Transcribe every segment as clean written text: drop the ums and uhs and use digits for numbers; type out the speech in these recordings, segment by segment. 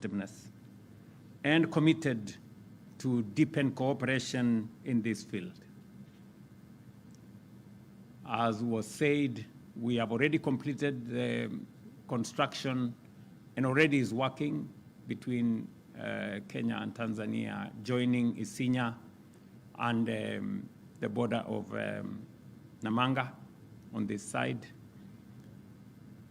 competitiveness and committed to deepen cooperation in this field. As was said, we have already completed the construction and already is working between Kenya and Tanzania, joining Isinya and the border of Namanga on this side.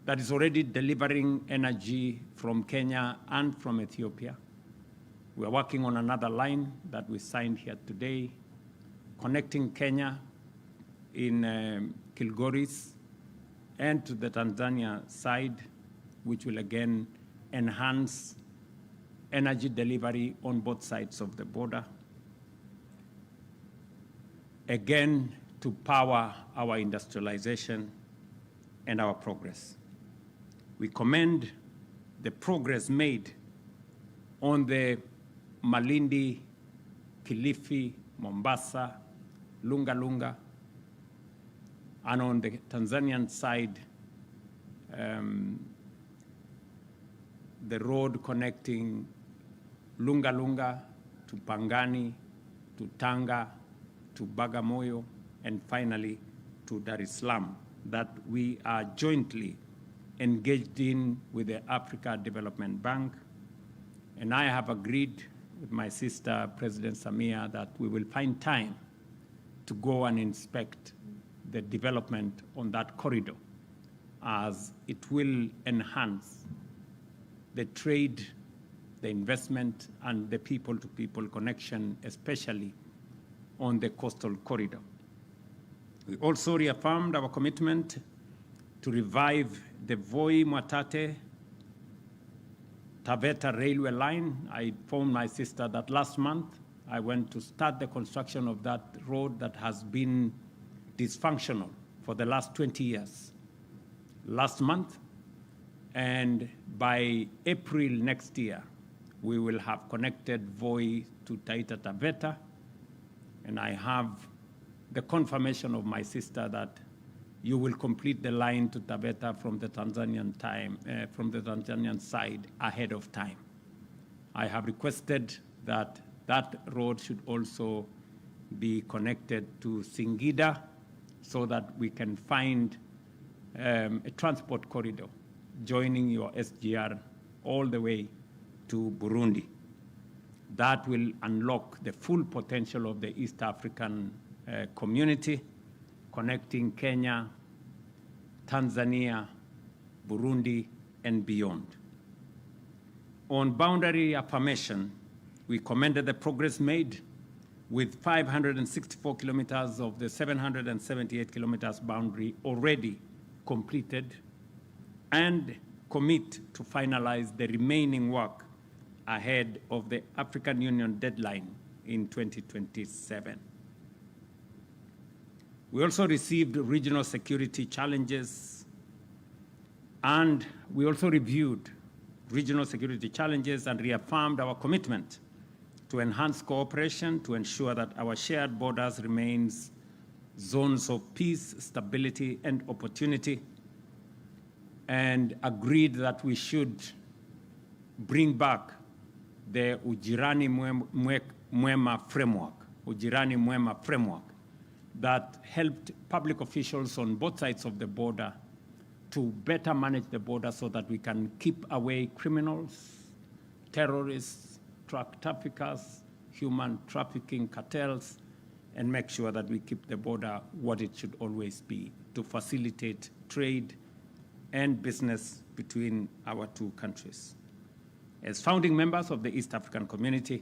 That is already delivering energy from Kenya and from Ethiopia. We are working on another line that we signed here today, connecting Kenya in Kilgoris and to the Tanzania side, which will again enhance energy delivery on both sides of the border. Again, to power our industrialization and our progress. We commend the progress made on the Malindi, Kilifi, Mombasa, Lunga Lunga, and on the Tanzanian side, the road connecting Lunga Lunga to Pangani, to Tanga, to Bagamoyo, and finally to Dar es Salaam, that we are jointly engaged in with the Africa Development Bank. And I have agreed with my sister, President Samia, that we will find time to go and inspect the development on that corridor, as it will enhance the trade, the investment, and the people-to-people connection, especially on the coastal corridor. We also reaffirmed our commitment to revive the Voi-Mwatate Taveta railway line. I informed my sister that last month I went to start the construction of that road that has been dysfunctional for the last 20 years. Last month, and by April next year, we will have connected Voi to Taita Taveta, and I have the confirmation of my sister that you will complete the line to Taveta from the Tanzanian side ahead of time. I have requested that that road should also be connected to Singida so that we can find a transport corridor joining your SGR all the way to Burundi. That will unlock the full potential of the East African community, connecting Kenya, Tanzania, Burundi, and beyond. On boundary affirmation, we commended the progress made with 564 kilometers of the 778 kilometers boundary already completed, and commit to finalize the remaining work ahead of the African Union deadline in 2027. We also received regional security challenges, and we also reviewed regional security challenges and reaffirmed our commitment to enhance cooperation to ensure that our shared borders remains zones of peace, stability, and opportunity, and agreed that we should bring back the Ujirani Mwema framework, that helped public officials on both sides of the border to better manage the border so that we can keep away criminals, terrorists, drug traffickers, human trafficking cartels, and make sure that we keep the border what it should always be, to facilitate trade and business between our two countries. As founding members of the East African community,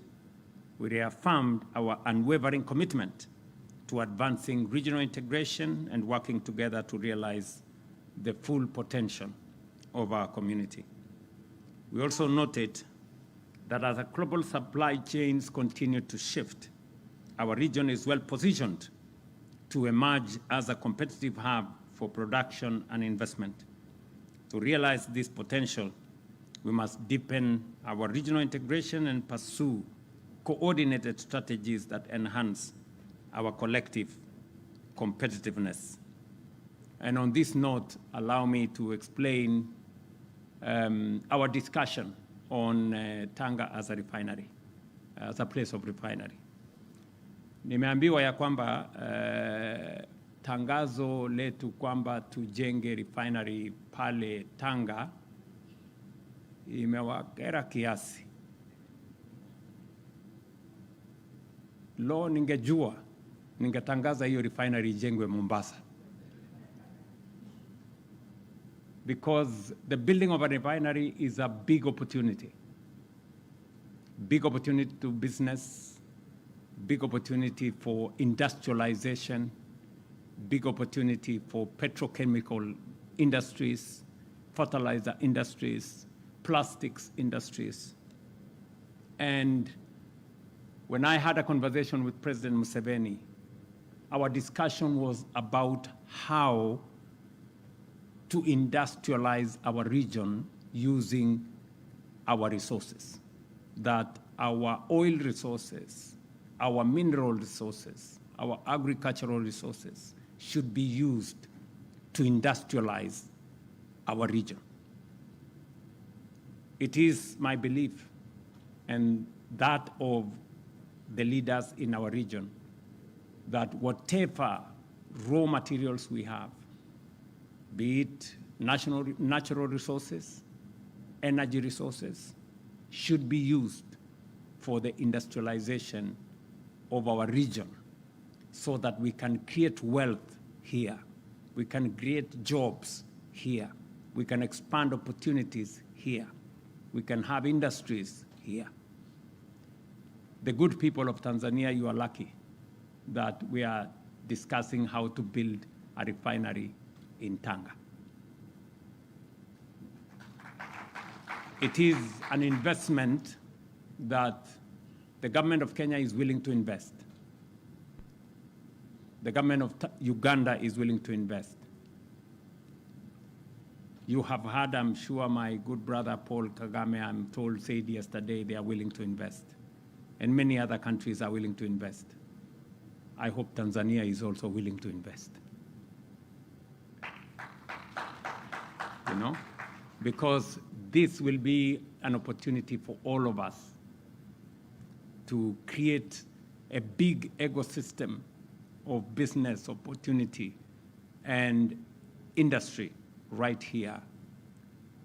we reaffirmed our unwavering commitment to advancing regional integration and working together to realize the full potential of our community. We also noted that as our global supply chains continue to shift, our region is well positioned to emerge as a competitive hub for production and investment. To realize this potential, we must deepen our regional integration and pursue coordinated strategies that enhance our collective competitiveness. And on this note, allow me to explain our discussion on Tanga as a refinery, as a place of refinery. Nimeambiwa ya kwamba tangazo letu kwamba tujenge refinery pale Tanga imewakera kiasi. Lo, ningejua, ningetangaza hiyo refinery ijengwe Mombasa. Because the building of a refinery is a big opportunity. Big opportunity to business, big opportunity for industrialization, big opportunity for petrochemical industries, fertilizer industries, plastics industries. And when I had a conversation with President Museveni, our discussion was about how to industrialize our region using our resources, that our oil resources, our mineral resources, our agricultural resources should be used to industrialize our region. It is my belief, and that of the leaders in our region, that whatever raw materials we have, be it natural resources, energy resources, should be used for the industrialization of our region so that we can create wealth here, we can create jobs here, we can expand opportunities here, we can have industries here. The good people of Tanzania, you are lucky that we are discussing how to build a refinery in Tanga. It is an investment that the government of Kenya is willing to invest. The government of Uganda is willing to invest. You have heard, I'm sure, my good brother Paul Kagame, I'm told, said yesterday they are willing to invest. And many other countries are willing to invest. I hope Tanzania is also willing to invest. You know, because this will be an opportunity for all of us to create a big ecosystem of business opportunity and industry right here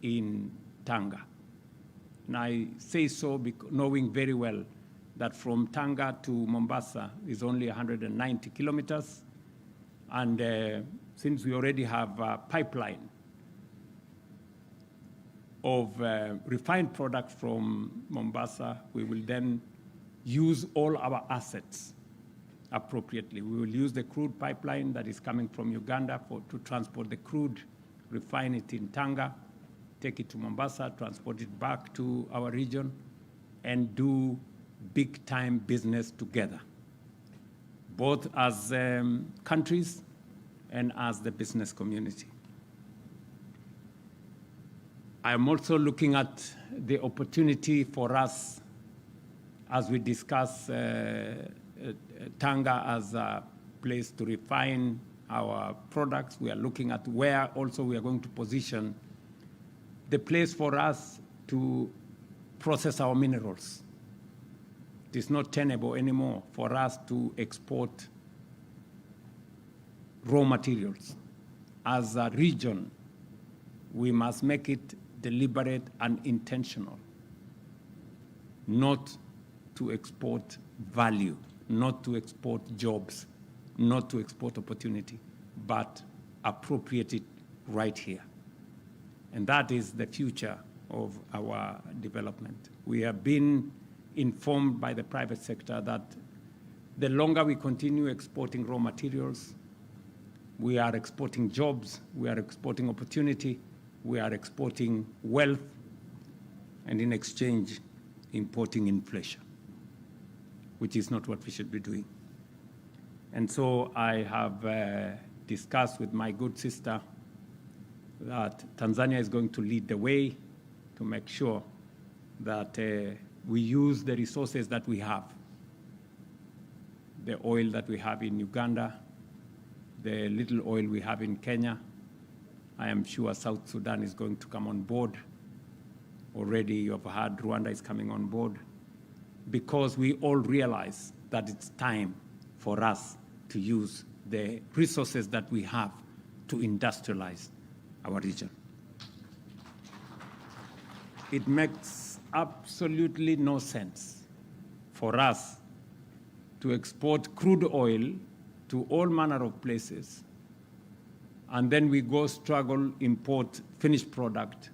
in Tanga. And I say so knowing very well that from Tanga to Mombasa is only 190 kilometers. And since we already have a pipeline of refined products from Mombasa, we will then use all our assets appropriately. We will use the crude pipeline that is coming from Uganda to transport the crude, refine it in Tanga, take it to Mombasa, transport it back to our region, and do big-time business together, both as countries and as the business community. I'm also looking at the opportunity for us as we discuss Tanga as a place to refine our products. We are looking at where also we are going to position the place for us to process our minerals. It is not tenable anymore for us to export raw materials. As a region, we must make it deliberate and intentional, not to export value, not to export jobs, not to export opportunity, but appropriate it right here. And that is the future of our development. We have been informed by the private sector that the longer we continue exporting raw materials, we are exporting jobs, we are exporting opportunity, we are exporting wealth, and in exchange, importing inflation, which is not what we should be doing. And so I have discussed with my good sister that Tanzania is going to lead the way to make sure that we use the resources that we have, the oil that we have in Uganda, the little oil we have in Kenya. I am sure South Sudan is going to come on board Already you have heard Rwanda is coming on board, because we all realize that it's time for us to use the resources that we have to industrialize our region. It makes absolutely no sense for us to export crude oil to all manner of places, and then we go struggle import finished product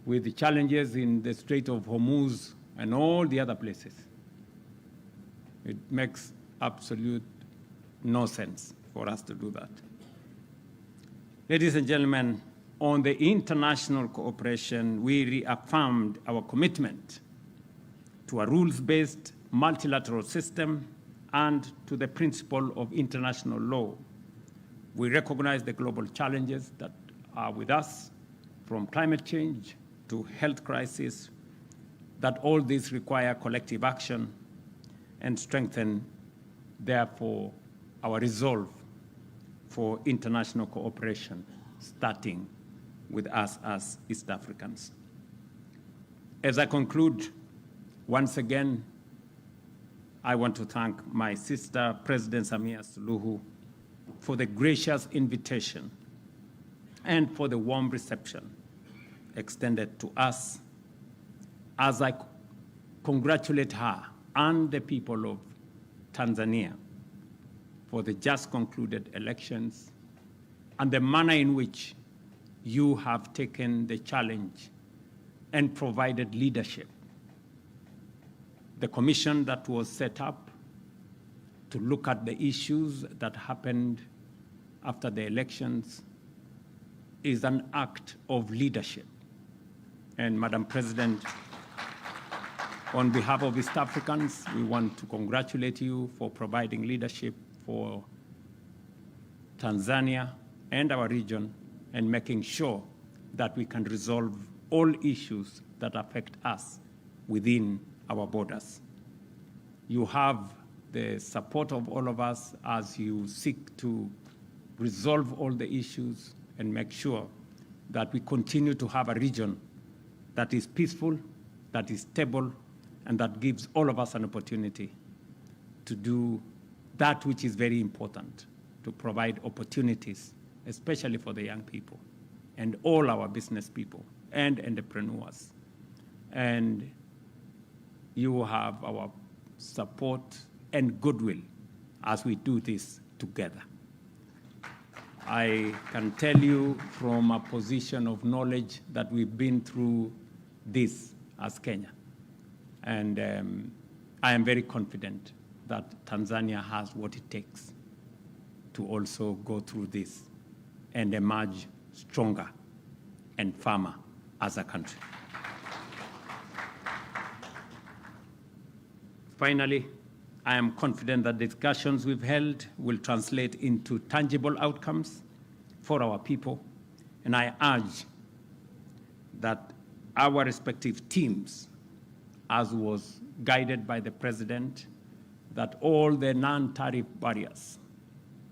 with the challenges in the Strait of Hormuz and all the other places. It makes absolute no sense for us to do that. Ladies and gentlemen, on the international cooperation, we reaffirmed our commitment to a rules-based multilateral system and to the principle of international law. We recognize the global challenges that are with us, from climate change to health crisis, that all these require collective action and strengthen, therefore, our resolve for international cooperation, starting with us as East Africans. As I conclude, once again, I want to thank my sister, President Samia Suluhu, for the gracious invitation and for the warm reception extended to us, as I congratulate her and the people of Tanzania for the just concluded elections and the manner in which you have taken the challenge and provided leadership. The commission that was set up to look at the issues that happened after the elections is an act of leadership. And Madam President, on behalf of East Africans, we want to congratulate you for providing leadership for Tanzania and our region, and making sure that we can resolve all issues that affect us within our borders. You have the support of all of us as you seek to resolve all the issues and make sure that we continue to have a region that is peaceful, that is stable, and that gives all of us an opportunity to do that which is very important, to provide opportunities, especially for the young people and all our business people and entrepreneurs. And you have our support and goodwill as we do this together. I can tell you from a position of knowledge that we've been through this as Kenya. And I am very confident that Tanzania has what it takes to also go through this and emerge stronger and firmer as a country. Finally, I am confident that the discussions we've held will translate into tangible outcomes for our people, and I urge that our respective teams, as was guided by the President, that all the non-tariff barriers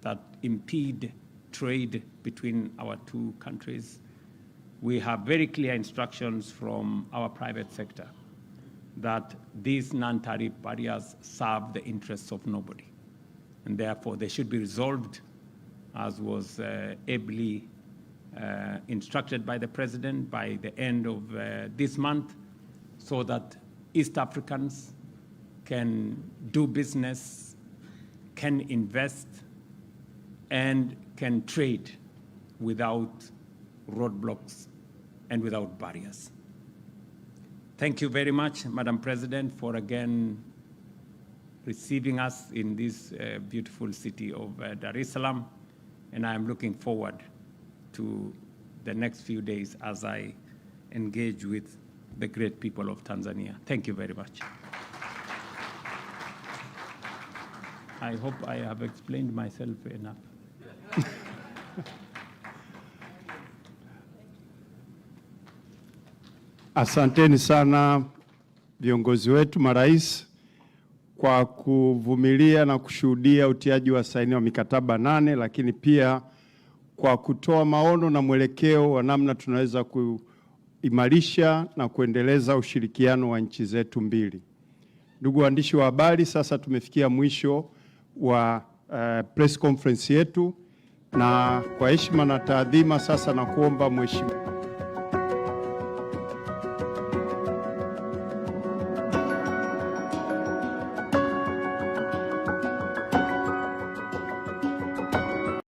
that impede trade between our two countries, we have very clear instructions from our private sector that these non-tariff barriers serve the interests of nobody. And therefore, they should be resolved, as was ably instructed by the President, by the end of this month, so that East Africans can do business, can invest, and can trade without roadblocks and without barriers. Thank you very much, Madam President, for again receiving us in this beautiful city of Dar es Salaam. And I am looking forward to the next few days as I engage with the great people of Tanzania. Thank you very much. I hope I have explained myself enough. Asanteni sana viongozi wetu, marais, kwa kuvumilia na kushuhudia utiaji wa saini wa mikataba 8, lakini pia kwa kutoa maono na mwelekeo wa namna tunaweza kuimarisha na kuendeleza ushirikiano wa nchi zetu mbili. Ndugu waandishi wa habari, sasa tumefikia mwisho wa press conference yetu, na kwa heshima na taadhima sasa na kuomba Mheshimiwa